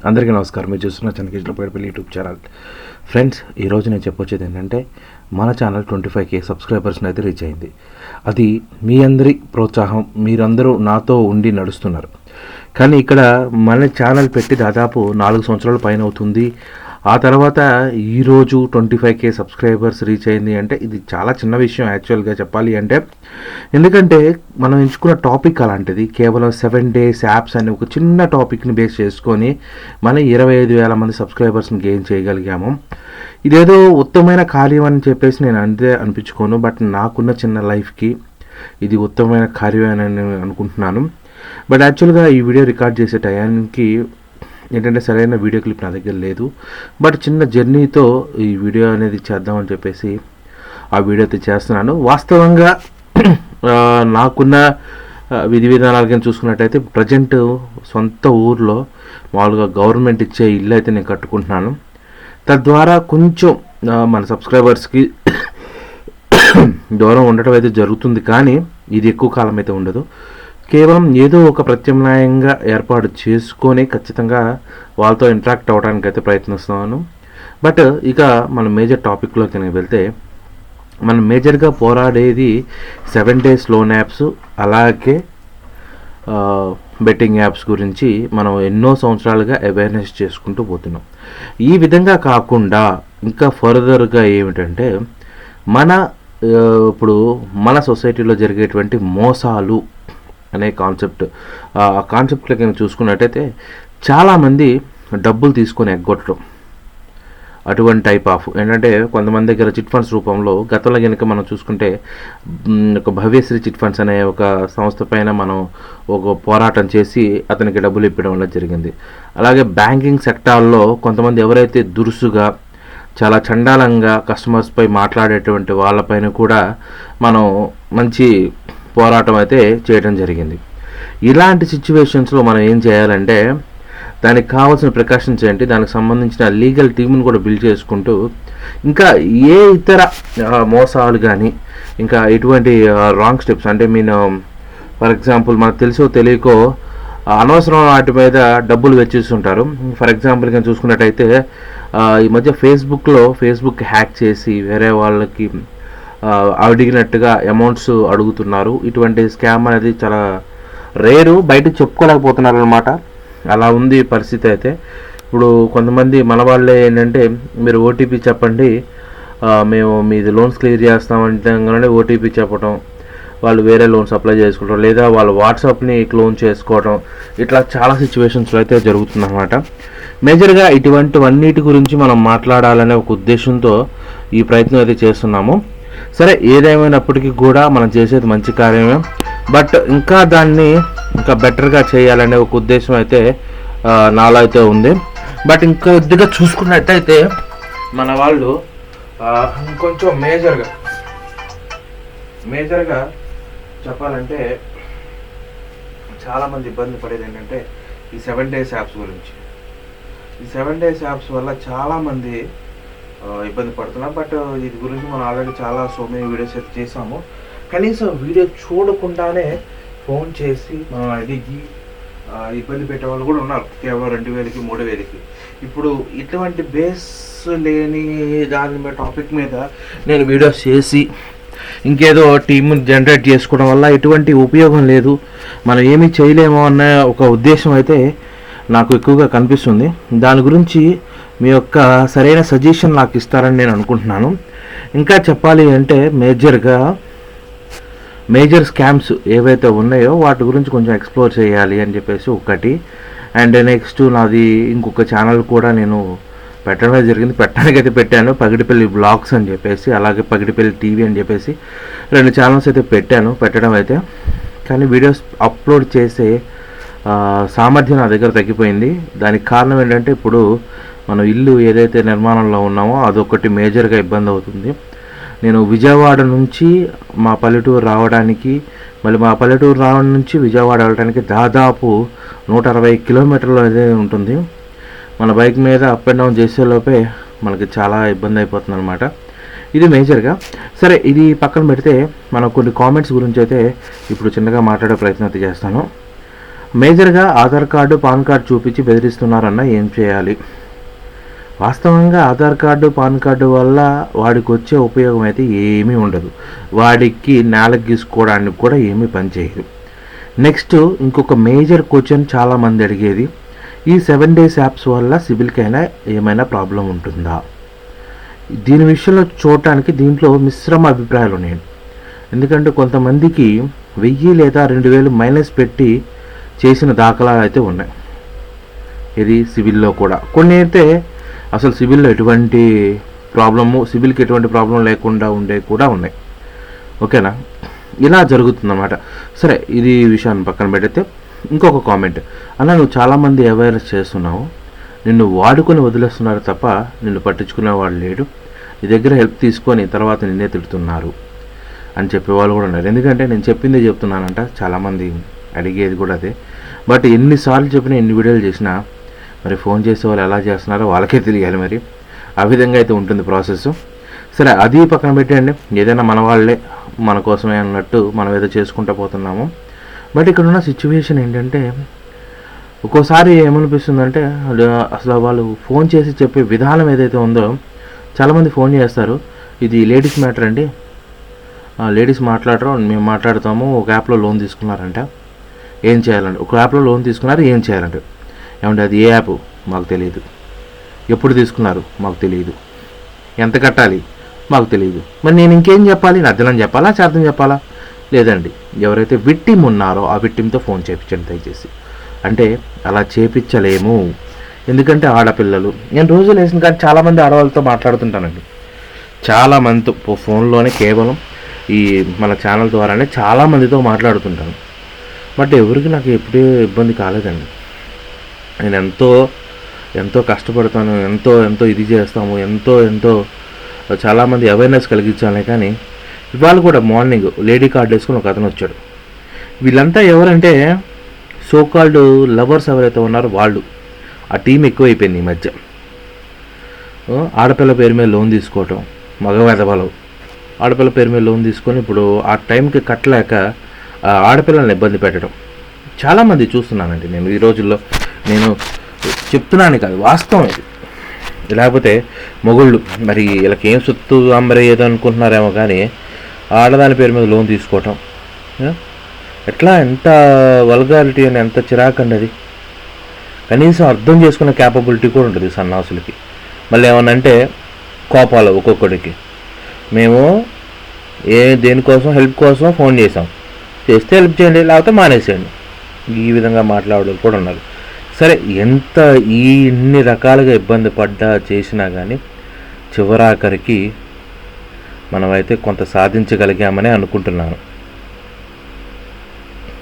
అందరికీ నమస్కారం. మీరు చూస్తున్న Chennakeswara Pedapalli YouTube channel. Friends, ఈరోజు నేను చెప్పొచ్చేది ఏంటంటే మన ఛానల్ 25K సబ్స్క్రైబర్స్ని అయితే రీచ్ అయింది. అది మీ అందరి ప్రోత్సాహం, మీరందరూ నాతో ఉండి నడుస్తున్నారు. కానీ ఇక్కడ మన ఛానల్ పెట్టి దాదాపు 4 సంవత్సరాల పైన అవుతుంది. ఆ తర్వాత ఈరోజు 25K సబ్స్క్రైబర్స్ రీచ్ అయింది అంటే ఇది చాలా చిన్న విషయం యాక్చువల్గా చెప్పాలి అంటే. ఎందుకంటే మనం ఎంచుకున్న టాపిక్ అలాంటిది. కేవలం 7 days యాప్స్ అనే ఒక చిన్న టాపిక్ని బేస్ చేసుకొని మనం 25,000 మంది సబ్స్క్రైబర్స్ని గెయిన్ చేయగలిగాము. ఇదేదో ఉత్తమమైన కార్యం అని చెప్పేసి నేను అంతే అనిపించుకోను. బట్ నాకున్న చిన్న లైఫ్కి ఇది ఉత్తమమైన కార్యం అని నేను అనుకుంటున్నాను. బట్ యాక్చువల్గా ఈ వీడియో రికార్డ్ చేసే టయానికి ఏంటంటే సరైన వీడియో క్లిప్ నా దగ్గర లేదు. బట్ చిన్న జర్నీతో ఈ వీడియో అనేది చేద్దామని చెప్పేసి ఆ వీడియో అయితే చేస్తున్నాను. వాస్తవంగా నాకున్న విధి విధానాలు కానీ చూసుకున్నట్టయితే ప్రజెంట్ సొంత ఊర్లో మామూలుగా గవర్నమెంట్ ఇచ్చే ఇల్లు అయితే నేను కట్టుకుంటున్నాను. తద్వారా కొంచెం మన సబ్స్క్రైబర్స్కి దూరం ఉండటం అయితే జరుగుతుంది. కానీ ఇది ఎక్కువ కాలం అయితే ఉండదు. కేవలం ఏదో ఒక ప్రత్యామ్నాయంగా ఏర్పాటు చేసుకొని ఖచ్చితంగా వాళ్ళతో ఇంటరాక్ట్ అవ్వడానికి అయితే ప్రయత్నిస్తున్నాను. బట్ ఇక మన మేజర్ టాపిక్లోకి నేను వెళ్తే మనం మేజర్గా పోరాడేది 7 days లోన్ యాప్స్, అలాగే బెట్టింగ్ యాప్స్ గురించి మనం ఎన్నో సంవత్సరాలుగా అవేర్నెస్ చేసుకుంటూ పోతున్నాం. ఈ విధంగా కాకుండా ఇంకా ఫర్దర్గా ఏమిటంటే ఇప్పుడు మన సొసైటీలో జరిగేటువంటి మోసాలు అనే కాన్సెప్ట్. ఆ కాన్సెప్ట్లో కనుక చూసుకున్నట్టయితే చాలామంది డబ్బులు తీసుకొని ఎగ్గొట్టడం, అటువంటి టైప్ ఆఫ్ ఏంటంటే కొంతమంది దగ్గర చిట్ ఫండ్స్ రూపంలో గతంలో కనుక మనం చూసుకుంటే ఒక భవ్యశ్రీ చిట్ ఫండ్స్ అనే ఒక సంస్థ పైన మనం ఒక పోరాటం చేసి అతనికి డబ్బులు ఇప్పడం వల్ల జరిగింది. అలాగే బ్యాంకింగ్ సెక్టార్లో కొంతమంది ఎవరైతే దురుసుగా చాలా చండాలంగా కస్టమర్స్పై మాట్లాడేటువంటి వాళ్ళపైన కూడా మనం మంచి పోరాటం అయితే చేయడం జరిగింది. ఇలాంటి సిచ్యువేషన్స్లో మనం ఏం చేయాలంటే దానికి కావాల్సిన ప్రికాషన్స్ ఏంటి, దానికి సంబంధించిన లీగల్ టీమ్ని కూడా బిల్డ్ చేసుకుంటూ ఇంకా ఏ ఇతర మోసాలు కానీ ఇంకా ఎటువంటి రాంగ్ స్టెప్స్ అంటే ఫర్ ఎగ్జాంపుల్ మనకు తెలుసో తెలియకో అనవసరం వాటి మీద డబ్బులు వెచ్చిస్తుంటారు. ఫర్ ఎగ్జాంపుల్ కానీ చూసుకున్నట్టయితే ఈ మధ్య ఫేస్బుక్ హ్యాక్ చేసి వేరే వాళ్ళకి అడిగినట్టుగా అమౌంట్స్ అడుగుతున్నారు. ఇటువంటి స్కామ్ అనేది చాలా రేరు, బయటకు చెప్పుకోలేకపోతున్నారు అనమాట. అలా ఉంది పరిస్థితి. అయితే ఇప్పుడు కొంతమంది మన వాళ్ళే ఏంటంటే మీరు ఓటీపీ చెప్పండి, మేము మీది లోన్స్ క్లియర్ చేస్తామంటే ఓటీపీ చెప్పడం, వాళ్ళు వేరే లోన్స్ అప్లై చేసుకోవడం, లేదా వాళ్ళు వాట్సాప్ని క్లోన్ చేసుకోవడం, ఇట్లా చాలా సిచ్యువేషన్స్లో అయితే జరుగుతుందన్నమాట. మేజర్గా ఇటువంటివన్నిటి గురించి మనం మాట్లాడాలనే ఒక ఉద్దేశంతో ఈ ప్రయత్నం అయితే చేస్తున్నాము. సరే, ఏదేమైనప్పటికీ కూడా మనం చేసేది మంచి కార్యమే. బట్ ఇంకా దాన్ని ఇంకా బెటర్గా చేయాలనే ఒక ఉద్దేశం అయితే నాలో అయితే ఉంది. బట్ ఇంకా కొద్దిగా చూసుకున్నట్టయితే మన వాళ్ళు ఇంకొంచెం మేజర్గా చెప్పాలంటే చాలామంది ఇబ్బంది పడేది ఏంటంటే ఈ 7 days యాప్స్ గురించి. ఈ 7 days యాప్స్ వల్ల చాలామంది ఇబ్బంది పడుతున్నారు. బట్ ఇది గురించి మనం ఆల్రెడీ చాలా మెనీ వీడియోస్ అయితే చేసాము. కనీసం వీడియో చూడకుండానే ఫోన్ చేసి మనం అడిగి ఇబ్బంది పెట్టే వాళ్ళు కూడా ఉన్నారు. కేవలం 2,000కి 3,000కి. ఇప్పుడు ఇటువంటి బేస్ లేని దాని మీద టాపిక్ మీద నేను వీడియోస్ చేసి ఇంకేదో టీమ్ జనరేట్ చేసుకోవడం వల్ల ఎటువంటి ఉపయోగం లేదు, మనం ఏమీ చేయలేమో అన్న ఒక ఉద్దేశం అయితే నాకు ఎక్కువగా కనిపిస్తుంది. దాని గురించి మీ యొక్క సరైన సజెషన్ నాకు ఇస్తారని నేను అనుకుంటున్నాను. ఇంకా చెప్పాలి అంటే మేజర్ స్కామ్స్ ఏవైతే ఉన్నాయో వాటి గురించి కొంచెం ఎక్స్ప్లోర్ చేయాలి అని చెప్పేసి ఒకటి. అండ్ నెక్స్ట్ నాది ఇంకొక ఛానల్ కూడా నేను పెట్టడమే జరిగింది. పెట్టడానికైతే పెట్టాను, పగిడిపల్లి బ్లాగ్స్ అని చెప్పేసి, అలాగే పగిడిపల్లి టీవీ అని చెప్పేసి 2 ఛానల్స్ అయితే పెట్టడం అయితే. కానీ వీడియోస్ అప్లోడ్ చేసే సామర్థ్యం నా దగ్గర తగ్గిపోయింది. దానికి కారణం ఏంటంటే ఇప్పుడు మనం ఇల్లు ఏదైతే నిర్మాణంలో ఉన్నామో అదొకటి మేజర్గా ఇబ్బంది అవుతుంది. నేను విజయవాడ నుంచి మా పల్లెటూరు రావడానికి, మళ్ళీ మా పల్లెటూరు రావడం నుంచి విజయవాడ వెళ్ళడానికి దాదాపు 160 కిలోమీటర్లు అయితే ఉంటుంది. మన బైక్ మీద అప్ అండ్ డౌన్ చేసేలోపే మనకి చాలా ఇబ్బంది అయిపోతుంది అనమాట. ఇది మేజర్గా. సరే, ఇది పక్కన పెడితే మనం కొన్ని కామెంట్స్ గురించి అయితే ఇప్పుడు చిన్నగా మాట్లాడే ప్రయత్నం అయితే చేస్తాను. మేజర్గా ఆధార్ కార్డు పాన్ కార్డు చూపించి బెదిరిస్తున్నారన్న ఏం చేయాలి? వాస్తవంగా ఆధార్ కార్డు పాన్ కార్డు వల్ల వాడికి వచ్చే ఉపయోగం అయితే ఏమీ ఉండదు. వాడికి నేలకు గీసుకోవడానికి కూడా ఏమీ పనిచేయదు. నెక్స్ట్ ఇంకొక మేజర్ క్వశ్చన్ చాలామంది అడిగేది, ఈ 7 days యాప్స్ వల్ల సిబిల్కైనా ఏమైనా ప్రాబ్లం ఉంటుందా? దీని విషయంలో చూడటానికి దీంట్లో మిశ్రమ అభిప్రాయాలు ఉన్నాయి. ఎందుకంటే కొంతమందికి 1000 లేదా 2000 మైనస్ పెట్టి చేసిన దాఖలాలు అయితే ఉన్నాయి. ఇది సిబిల్లో కూడా కొన్ని అయితే అసలు సిబిల్లో ఎటువంటి సిబిల్కి ఎటువంటి ప్రాబ్లం లేకుండా ఉండే కూడా ఉన్నాయి. ఓకేనా, ఇలా జరుగుతుందన్నమాట. సరే, ఇది విషయాన్ని పక్కన పెడితే ఇంకొక కామెంట్, అలా నువ్వు చాలామంది అవేర్నెస్ చేస్తున్నావు, నిన్ను వాడుకొని వదిలేస్తున్నారు తప్ప నిన్ను పట్టించుకునేవాడు లేడు, నీ దగ్గర హెల్ప్ తీసుకొని తర్వాత నిన్నే తిడుతున్నారు అని చెప్పేవాళ్ళు కూడా ఉన్నారు. ఎందుకంటే నేను చెప్పిందే చెప్తున్నానంట, చాలామంది అడిగేది కూడా అదే. బట్ ఎన్నిసార్లు చెప్పినా ఎన్ని వీడియోలు చేసినా మరి ఫోన్ చేసే వాళ్ళు ఎలా చేస్తున్నారో వాళ్ళకే తెలియాలి. మరి ఆ విధంగా అయితే ఉంటుంది ప్రాసెస్. సరే, అది పక్కన పెట్టండి. ఏదైనా మన వాళ్ళే మన కోసమే అన్నట్టు మనం ఏదో చేసుకుంటూ పోతున్నాము. బట్ ఇక్కడ ఉన్న సిచ్యువేషన్ ఏంటంటే, ఒక్కోసారి ఏమనిపిస్తుందంటే అసలు వాళ్ళు ఫోన్ చేసి చెప్పే విధానం ఏదైతే ఉందో, చాలామంది ఫోన్ చేస్తారు, ఇది లేడీస్ మ్యాటర్ అండి, లేడీస్ మాట్లాడరు, మేము మాట్లాడతాము, ఒక యాప్లో లోన్ తీసుకున్నారంట, ఏం చేయాలంటే, ఒక యాప్లో లోన్ తీసుకున్నారు, ఏం చేయాలంటే, ఏమంటే అది ఏ యాప్ మాకు తెలియదు, ఎప్పుడు తీసుకున్నారు మాకు తెలియదు, ఎంత కట్టాలి మాకు తెలియదు. మరి నేను ఇంకేం చెప్పాలి? అర్థం చెప్పాలా, అర్థం చెప్పాలా? లేదండి, ఎవరైతే విక్టిమ్ ఉన్నారో ఆ విక్టిమ్తో ఫోన్ చేయించండి దయచేసి. అంటే అలా చేపించలేము, ఎందుకంటే ఆడపిల్లలు. నేను రోజు లేచిన కానీ చాలామంది ఆడవాళ్ళతో మాట్లాడుతుంటానండి, చాలామందితో ఫోన్లోనే, కేవలం ఈ మన ఛానల్ ద్వారానే చాలామందితో మాట్లాడుతుంటాను. బట్ ఎవరికి నాకు ఎప్పుడూ ఇబ్బంది కాలేదండి. నేను ఎంతో కష్టపడతాను, ఎంతో ఇది చేస్తాము, ఎంతో చాలామంది అవేర్నెస్ కలిగించాలి. కానీ ఇవాళ కూడా మార్నింగ్ లేడీ కార్డ్ వేసుకుని ఒక అతను వచ్చాడు. వీళ్ళంతా ఎవరంటే సోకాల్డ్ లవర్స్ ఎవరైతే ఉన్నారో వాళ్ళు, ఆ టీం ఎక్కువైపోయింది ఈ మధ్య. ఆడపిల్ల పేరు మీద లోన్ తీసుకోవటం, మగవెదవలు ఆడపిల్ల పేరు మీద లోన్ తీసుకొని ఇప్పుడు ఆ టైంకి కట్టలేక ఆడపిల్లల్ని ఇబ్బంది పెట్టడం చాలామంది చూస్తున్నానండి నేను ఈ రోజుల్లో. నేను చెప్తున్నాను కాదు, వాస్తవం ఇది. లేకపోతే మొగుళ్ళు మరి వీళ్ళకి ఏం సొత్తు అంబరే ఏదో అనుకుంటున్నారేమో, కానీ ఆడదాని పేరు మీద లోన్ తీసుకోవటం ఎట్లా, ఎంత వల్గారిటీ అని, ఎంత చిరాకండి అది. కనీసం అర్థం చేసుకునే క్యాపబిలిటీ కూడా ఉంటుంది సన్నాసులకి. మళ్ళీ ఏమన్నంటే కోపాలు ఒక్కొక్కడికి, మేము దేనికోసం హెల్ప్ కోసం ఫోన్ చేస్తే హెల్ప్ చేయండి, లేకపోతే మానేసేయండి, ఈ విధంగా మాట్లాడడం కూడా ఉన్నారు. సరే, ఇన్ని రకాలుగా ఇబ్బంది పడ్డా చేసినా కానీ చివరాఖరికి మనమైతే కొంత సాధించగలిగామని అనుకుంటున్నాను.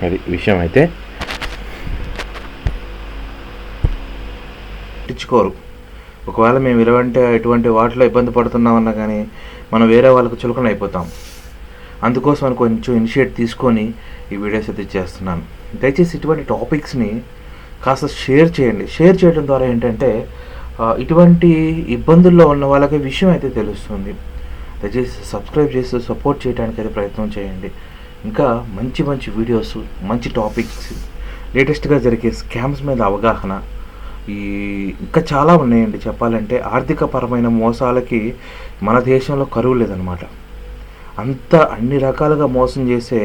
అది విషయం. అయితే పట్టించుకోరు. ఒకవేళ మేము ఎటువంటి వాటిలో ఇబ్బంది పడుతున్నామన్నా కానీ మనం వేరే వాళ్ళకు చులకన అయిపోతాం. అందుకోసం అని కొంచెం ఇనిషియేట్ తీసుకొని ఈ వీడియోస్ అయితే చేస్తున్నాను. దయచేసి ఇటువంటి టాపిక్స్ని కాస్త షేర్ చేయండి. షేర్ చేయడం ద్వారా ఏంటంటే ఇటువంటి ఇబ్బందుల్లో ఉన్న వాళ్ళకి విషయం అయితే తెలుస్తుంది. దయచేసి సబ్స్క్రైబ్ చేసి సపోర్ట్ చేయడానికి అయితే ప్రయత్నం చేయండి. ఇంకా మంచి వీడియోస్, మంచి టాపిక్స్, లేటెస్ట్గా జరిగే స్కామ్స్ మీద అవగాహన, ఇంకా చాలా ఉన్నాయండి చెప్పాలంటే. ఆర్థికపరమైన మోసాలకి మన దేశంలో కరువు లేదనమాట. అన్ని రకాలుగా మోసం చేసే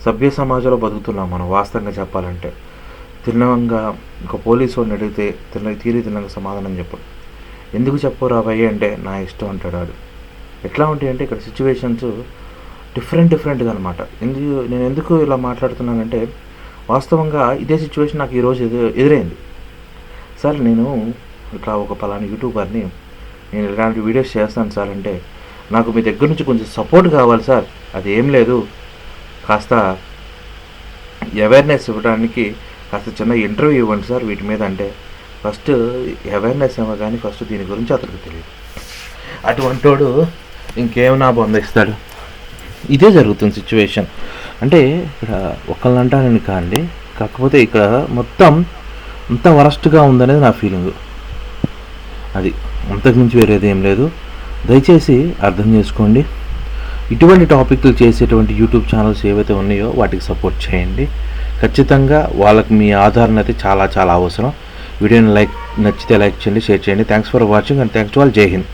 సభ్య సమాజంలో బతుకుతున్నాం మనం వాస్తవంగా చెప్పాలంటే. తిన్నగా ఒక పోలీసు వాడిని అడిగితే తిన్నగా సమాధానం చెప్పడు. ఎందుకు చెప్పరు అవయ్యి అంటే నా ఇష్టం అంటాడు వాడు. ఎట్లా ఉంటాయంటే ఇక్కడ సిచ్యువేషన్స్ డిఫరెంట్గా అనమాట. నేను ఎందుకు ఇలా మాట్లాడుతున్నానంటే వాస్తవంగా ఇదే సిచ్యువేషన్ నాకు ఈరోజు ఎదురైంది. సార్, నేను ఇట్లా ఒక పలానా యూట్యూబర్ని, నేను ఇలాంటి వీడియోస్ చేస్తాను సార్ అంటే, నాకు మీ దగ్గర నుంచి కొంచెం సపోర్ట్ కావాలి సార్. అది ఏం లేదు, కాస్త అవేర్నెస్ ఇవ్వడానికి కాస్త చిన్న ఇంటర్వ్యూ ఇవ్వండి సార్ వీటి మీద అంటే, ఫస్ట్ అవేర్నెస్ ఏమో కానీ ఫస్ట్ దీని గురించి అతనికి తెలియదు. అటువంటి వాడు ఇంకేమైనా పొందిస్తాడు. ఇదే జరుగుతుంది సిచ్యువేషన్. అంటే ఇక్కడ ఒకళ్ళంటానని కాండి, కాకపోతే ఇక్కడ మొత్తం అంత వరస్ట్గా ఉందనేది నా ఫీలింగ్. అది అంతకుమించి వేరేది ఏం లేదు. దయచేసి అర్థం చేసుకోండి. ఇటువంటి టాపిక్లు చేసేటువంటి యూట్యూబ్ ఛానల్స్ ఏవైతే ఉన్నాయో వాటికి సపోర్ట్ చేయండి. ఖచ్చితంగా వాళ్ళకి మీ ఆధార్ అనేది చాలా చాలా అవసరం. వీడియోని నచ్చితే లైక్ చేయండి, షేర్ చేయండి. Thanks for watching and thanks to all. జై హింద్.